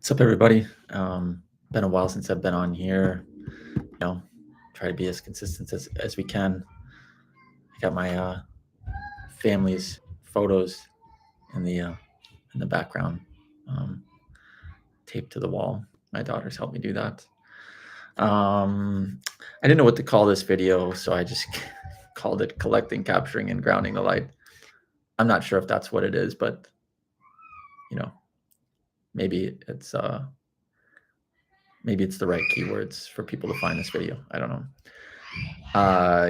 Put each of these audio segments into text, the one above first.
What's up, everybody? Been a while since I've been on here. Try to be as consistent as we can. I got my family's photos in the background, um, taped to the wall. My daughters helped me do that. I didn't know what to call this video, so I just called it "Collecting, Capturing, and Grounding the Light." I'm not sure if that's what it is, but you know, maybe it's the right keywords for people to find this video. I don't know.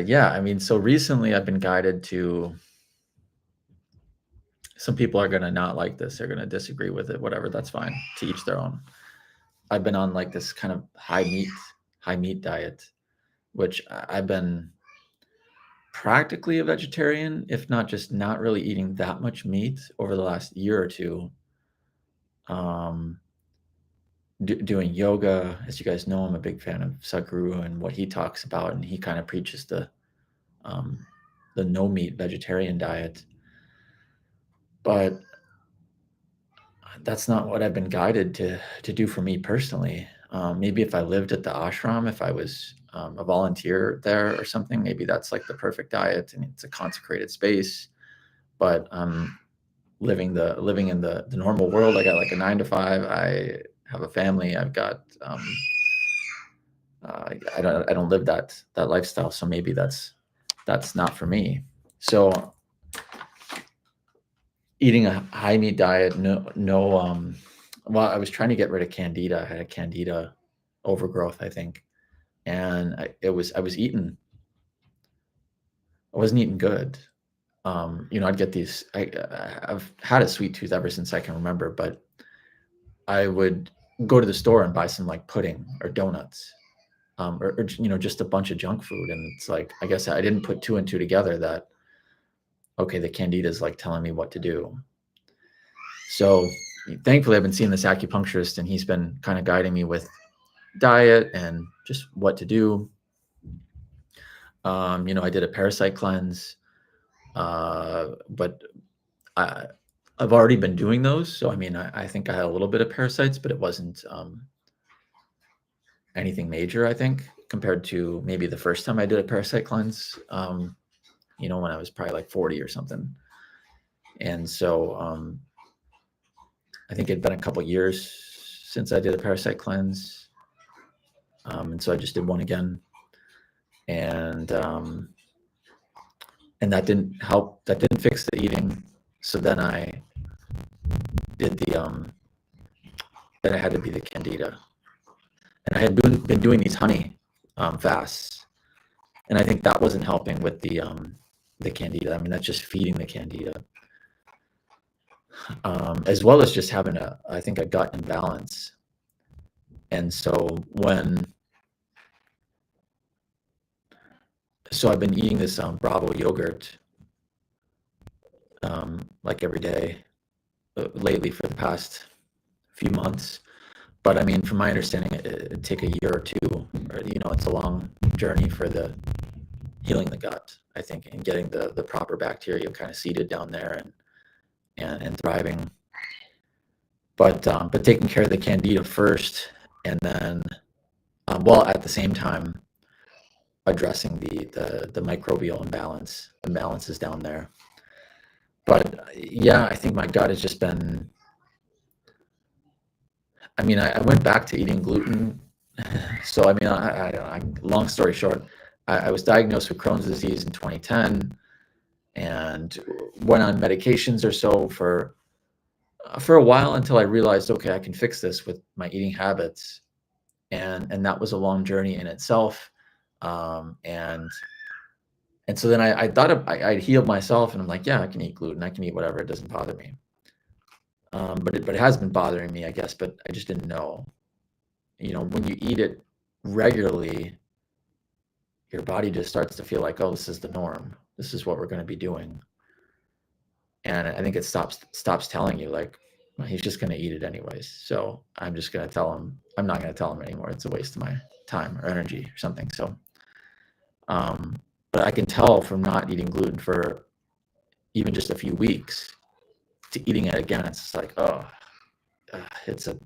Yeah, I mean, so recently I've been guided to, some people are gonna not like this, they're gonna disagree with it, whatever, that's fine. To each their own. I've been on like this kind of high meat diet, which I've been practically a vegetarian, if not just not really eating that much meat over the last year or two. Um, doing yoga, as you guys know, I'm a big fan of Sadhguru and what he talks about, and he kind of preaches um, the no meat vegetarian diet. But that's not what I've been guided to do for me personally. Maybe if I lived at the ashram, if I was a volunteer there or something, maybe that's like the perfect diet and it's a consecrated space. But living in the normal world, I got like a 9 to 5. I have a family. I've got I don't live that lifestyle, so maybe that's not for me. So eating a high meat diet, well, I was trying to get rid of candida. I had a candida overgrowth, I think, and I wasn't eating good. I'd get these. I've had a sweet tooth ever since I can remember, but I would go to the store and buy some like pudding or donuts, or just a bunch of junk food, and it's like, I guess I didn't put two and two together that, okay, the candida is like telling me what to do. So thankfully, I've been seeing this acupuncturist, and he's been kind of guiding me with diet and just what to do. I did a parasite cleanse, but I've already been doing those. So, I mean, I think I had a little bit of parasites, but it wasn't anything major, I think, compared to maybe the first time I did a parasite cleanse, when I was probably like 40 or something. And so I think it'd been a couple years since I did a parasite cleanse. And so I just did one again. And that didn't help. That didn't fix the eating. So then I did then I had to be the candida. And I had been doing these honey fasts. And I think that wasn't helping with the candida. I mean, that's just feeding the candida. As well as just having I think a gut imbalance. And so I've been eating this Bravo yogurt like every day lately for the past few months. But I mean, from my understanding, it'd take a year or two, or it's a long journey for the healing the gut, I think, and getting the proper bacteria kind of seated down there and thriving. But taking care of the candida first, and then while at the same time addressing the microbial imbalances down there. But yeah, I think my gut has just been. I mean, I went back to eating gluten. So I mean, long story short, I was diagnosed with Crohn's disease in 2010, and went on medications or so for a while until I realized, okay, I can fix this with my eating habits, and that was a long journey in itself. And so then I thought I'd healed myself, and I'm like, yeah, I can eat gluten, I can eat whatever, it doesn't bother me. But it has been bothering me, I guess, but I just didn't know. When you eat it regularly, your body just starts to feel like, oh, this is the norm. This is what we're going to be doing. And I think it stops telling you, like, well, he's just going to eat it anyways. So I'm just going to tell him, I'm not going to tell him anymore. It's a waste of my time or energy or something. So, but I can tell from not eating gluten for even just a few weeks to eating it again, it's like, oh, it's a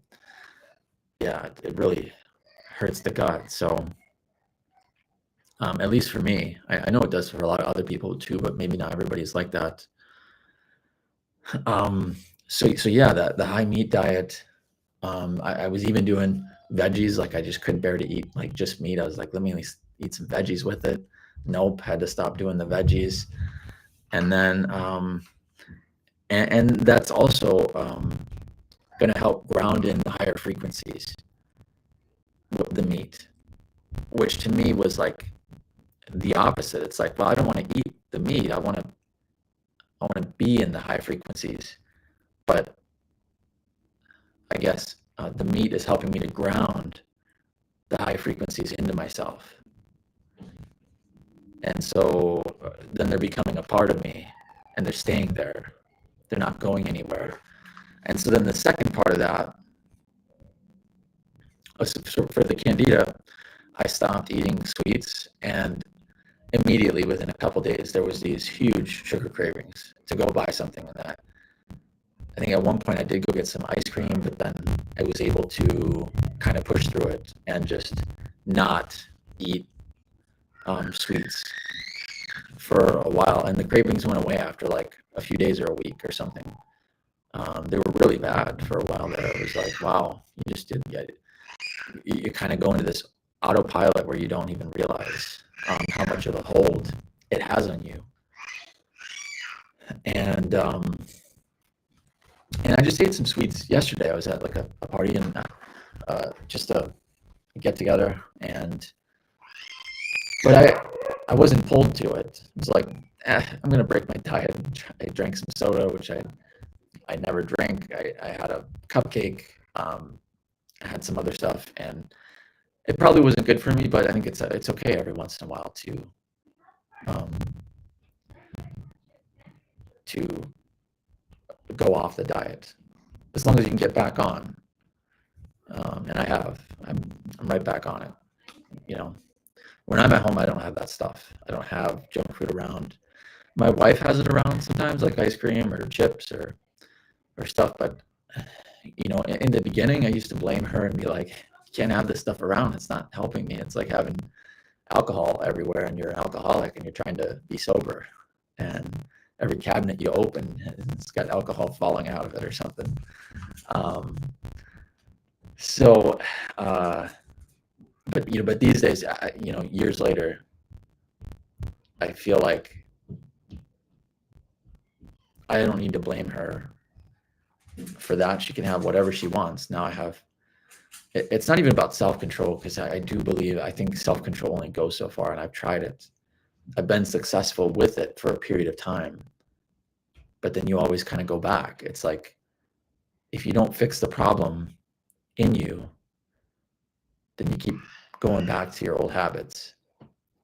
yeah, it really hurts the gut. So at least for me, I know it does for a lot of other people too, but maybe not everybody's like that. Um, so yeah, the high meat diet. I was even doing veggies. Like I just couldn't bear to eat like just meat. I was like, let me at least eat some veggies with it. Nope, had to stop doing the veggies. And then and that's also going to help ground in the higher frequencies with the meat, which to me was like the opposite. It's like, well, I don't want to eat the meat. I want to be in the high frequencies, but I guess the meat is helping me to ground the high frequencies into myself. And so then they're becoming a part of me and they're staying there. They're not going anywhere. And so then the second part of that, so for the candida, I stopped eating sweets, and immediately within a couple days, there was these huge sugar cravings to go buy something like that. I think at one point I did go get some ice cream, but then I was able to kind of push through it and just not eat sweets for a while. And the cravings went away after like a few days or a week or something. They were really bad for a while there. It was like, wow, you just did get it. You kind of go into this autopilot where you don't even realize how much of a hold it has on you. And I just ate some sweets yesterday. I was at like a party and just a get together, but I wasn't pulled to it. It was like, I'm gonna break my diet. I drank some soda, which I never drank. I had a cupcake. I had some other stuff, and it probably wasn't good for me, but I think it's okay every once in a while to go off the diet, as long as you can get back on. And I have. I'm right back on it. You know, when I'm at home, I don't have that stuff. I don't have junk food around. My wife has it around sometimes, like ice cream or chips or stuff. But in the beginning, I used to blame her and be like, "You can't have this stuff around. It's not helping me." It's like having alcohol everywhere, and you're an alcoholic, and you're trying to be sober, and every cabinet you open, it's got alcohol falling out of it or something. So, but these days, years later, I feel like I don't need to blame her for that. She can have whatever she wants. Now I have. It's not even about self-control, because I think self-control only goes so far, and I've tried it. I've been successful with it for a period of time, but then you always kind of go back. It's like, if you don't fix the problem in you, then you keep going back to your old habits.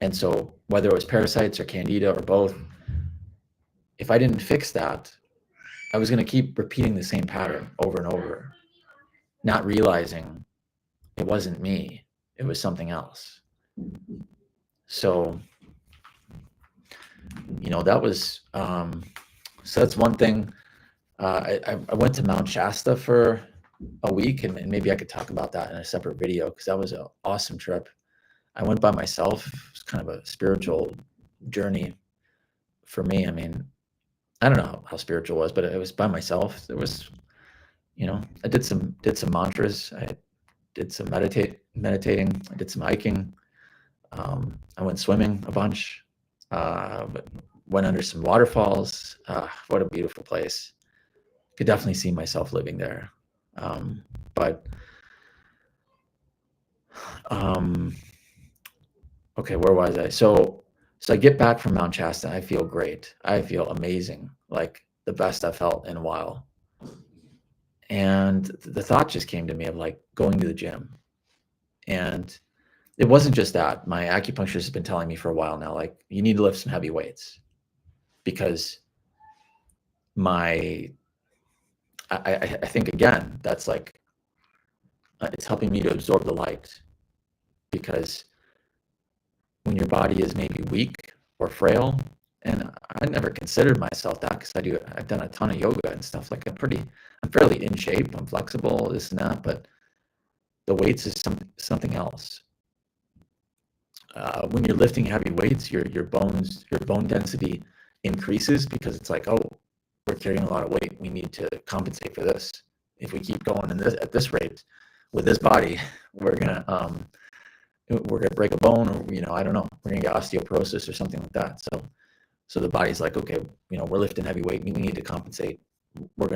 And so whether it was parasites or candida or both, if I didn't fix that, I was going to keep repeating the same pattern over and over, not realizing it wasn't me, it was something else. So, that was, so that's one thing. I went to Mount Shasta for a week, and maybe I could talk about that in a separate video, because that was an awesome trip. I went by myself. It was kind of a spiritual journey for me. I mean, I don't know how spiritual it was, but it was by myself. It was, I did some mantras. I did some meditating. I did some hiking. I went swimming a bunch. Went under some waterfalls. What a beautiful place. Could definitely see myself living there. Okay, where was I? So I get back from Mount Shasta. I feel great. I feel amazing, like the best I've felt in a while. And the thought just came to me of like going to the gym. And it wasn't just that. My acupuncturist has been telling me for a while now, like, you need to lift some heavy weights, because I think, again, that's like, it's helping me to absorb the light, because when your body is maybe weak or frail, and I never considered myself that, because I've done a ton of yoga and stuff. Like, I'm fairly in shape. I'm flexible, this and that, but the weights is something else. When you're lifting heavy weights, your bone density increases because it's like, oh, we're carrying a lot of weight. We need to compensate for this. If we keep going at this rate with this body, we're gonna break a bone, or I don't know, we're gonna get osteoporosis or something like that. So the body's like, okay, we're lifting heavy weight. We need to compensate. We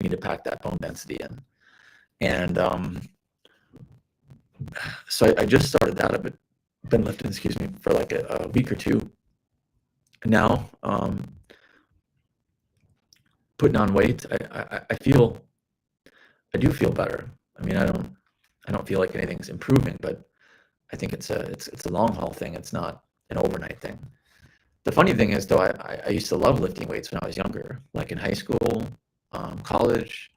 need to pack that bone density in. And so I just started that. I've been lifting, for like a week or two now. Putting on weight, I do feel better. I mean, I don't feel like anything's improving, but I think it's a long haul thing. It's not an overnight thing. The funny thing is, though, I used to love lifting weights when I was younger, like in high school, college.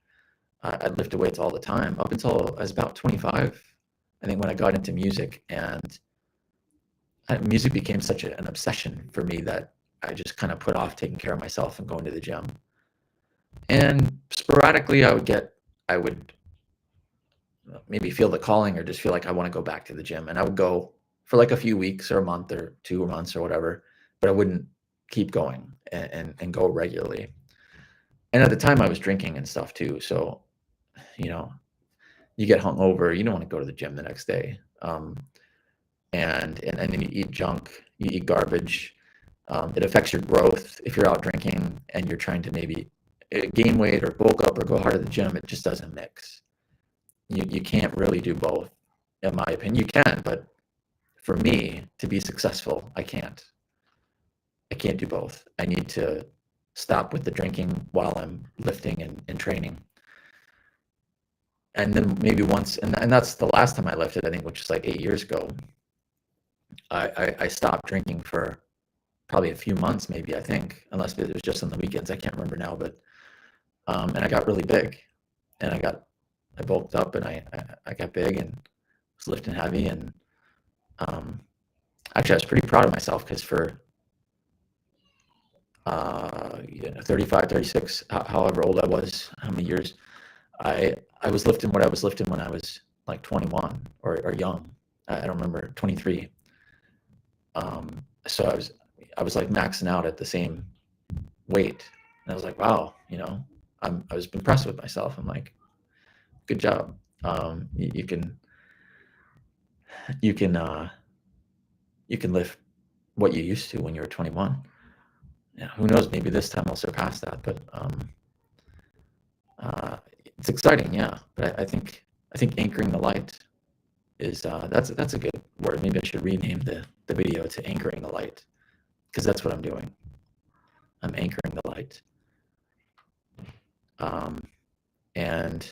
I'd lift weights all the time up until I was about 25. I think when I got into music, and music became such an obsession for me that I just kind of put off taking care of myself and going to the gym. And sporadically, I would maybe feel the calling, or just feel like I want to go back to the gym, and I would go for like a few weeks or a month or 2 months or whatever, but I wouldn't keep going and go regularly. And at the time, I was drinking and stuff too, so you get hungover, you don't want to go to the gym the next day, and then you eat junk, you eat garbage. It affects your growth if you're out drinking and you're trying to maybe gain weight or bulk up or go hard at the gym. It just doesn't mix. You can't really do both, in my opinion. You can, but for me to be successful, I can't do both. I need to stop with the drinking while I'm lifting and training. And then maybe once, and that's the last time I lifted, I think, which is like 8 years ago. I stopped drinking for probably a few months, maybe, I think, unless it was just on the weekends. I can't remember now, but and I got really big, and I bulked up, and I got big and was lifting heavy, and actually I was pretty proud of myself, because for 35, 36, however old I was, how many years, I was lifting what I was lifting when I was like 21 or young. I don't remember, 23. So I was like maxing out at the same weight, and I was like, wow, I was impressed with myself. I'm like, good job. You can lift what you used to when you were 21. Yeah, who knows? Maybe this time I'll surpass that. But it's exciting, yeah. But I think anchoring the light is that's a good word. Maybe I should rename the video to Anchoring the Light, because that's what I'm doing. I'm anchoring the light. And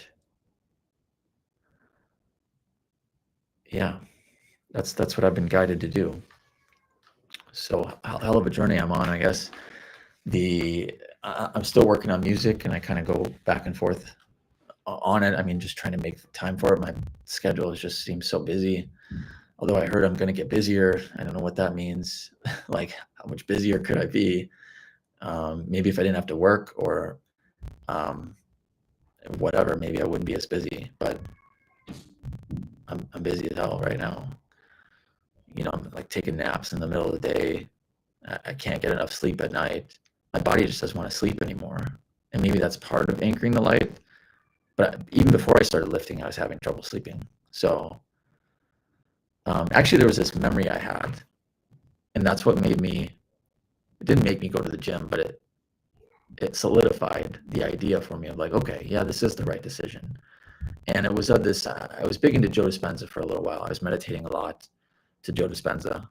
yeah, that's what I've been guided to do. So hell of a journey I'm on, I guess. I'm still working on music, and I kind of go back and forth on it. I mean, just trying to make time for it. My schedule just seems so busy. Although I heard I'm going to get busier. I don't know what that means. Like, how much busier could I be? Maybe if I didn't have to work, or whatever, maybe I wouldn't be as busy. But I'm busy as hell right now. I'm like taking naps in the middle of the day. I can't get enough sleep at night. My body just doesn't want to sleep anymore. And maybe that's part of anchoring the light. But even before I started lifting, I was having trouble sleeping. So actually, there was this memory I had, and that's what it didn't make me go to the gym, but it solidified the idea for me of like, okay, yeah, this is the right decision. And it was I was big into Joe Dispenza for a little while. I was meditating a lot to Joe Dispenza,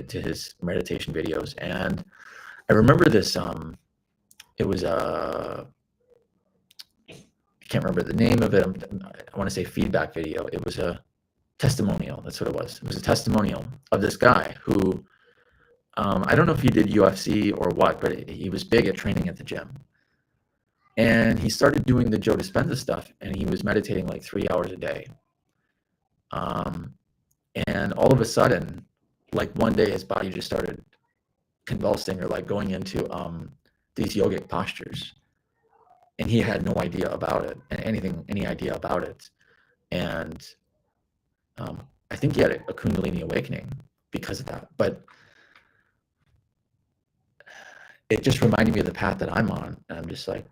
to his meditation videos. And I remember this, it was I can't remember the name of it. I want to say feedback video. It was a testimonial. That's what it was. It was a testimonial of this guy who, I don't know if he did UFC or what, but he was big at training at the gym. And he started doing the Joe Dispenza stuff, and he was meditating like 3 hours a day. And all of a sudden, like one day, his body just started convulsing, or like going into these yogic postures. And he had no idea about it, any idea about it. And I think he had a Kundalini awakening because of that. But it just reminded me of the path that I'm on. And I'm just like,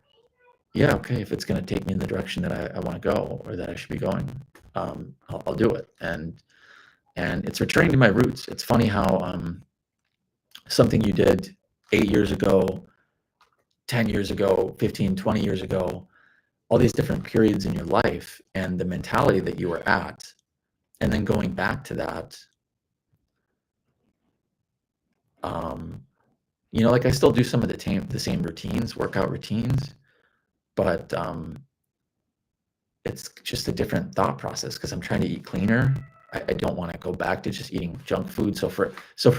yeah, okay, if it's going to take me in the direction that I want to go or that I should be going, I'll do it. And it's returning to my roots. It's funny how something you did 8 years ago, 10 years ago, 15, 20 years ago, all these different periods in your life and the mentality that you were at, and then going back to that, like I still do some of the same routines, workout routines, but it's just a different thought process because I'm trying to eat cleaner. I don't want to go back to just eating junk food. So for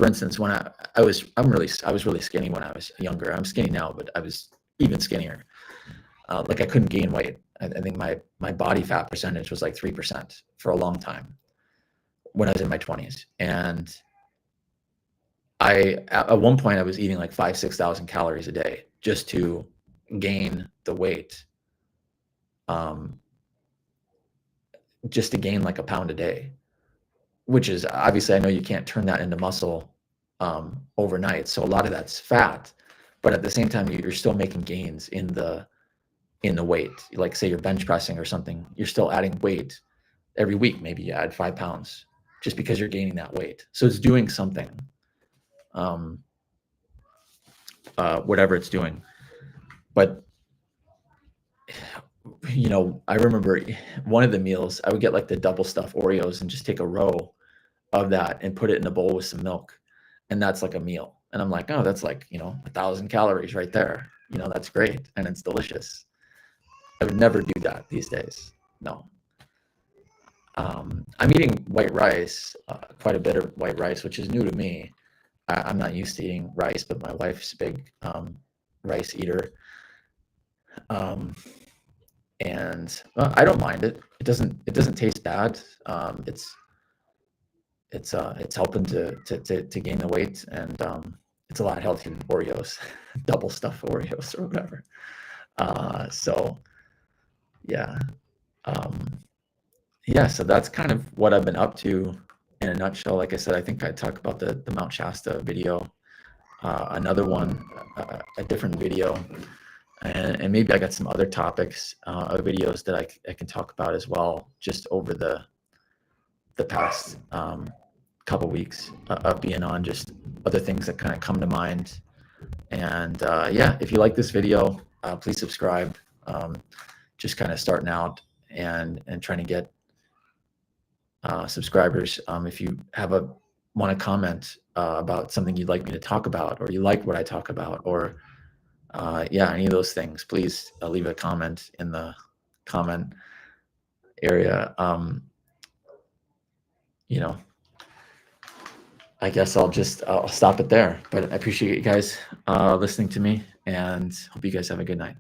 instance, when I was really skinny when I was younger. I'm skinny now, but I was even skinnier. Like I couldn't gain weight. I think my body fat percentage was like 3% for a long time when I was in my 20s. And at one point I was eating like 6,000 calories a day just to gain the weight. Just to gain like a pound a day, which is obviously, I know you can't turn that into muscle overnight. So a lot of that's fat, but at the same time, you're still making gains in the weight. Like say you're bench pressing or something, you're still adding weight every week. Maybe you add 5 pounds just because you're gaining that weight. So it's doing something, whatever it's doing. But I remember one of the meals, I would get like the double stuffed Oreos and just take a row of that and put it in a bowl with some milk. And that's like a meal. And I'm like, oh, that's like, 1,000 calories right there. That's great. And it's delicious. I would never do that these days. No. I'm eating white rice, quite a bit of white rice, which is new to me. I'm not used to eating rice, but my wife's a big rice eater. And I don't mind it. It doesn't taste bad. It's helping to gain the weight, and it's a lot healthier than Oreos, double stuffed Oreos or whatever. So yeah, so that's kind of what I've been up to in a nutshell. Like I said, I think I talked about the Mount Shasta video, another one, a different video, and maybe I got some other topics of videos that I can talk about as well, just over the past couple weeks of being on, just other things that kind of come to mind. And if you like this video, please subscribe. Just kind of starting out and trying to get subscribers. If you want to comment about something you'd like me to talk about, or you like what I talk about, or any of those things, please leave a comment in the comment area. I guess I'll stop it there, but I appreciate you guys listening to me, and hope you guys have a good night.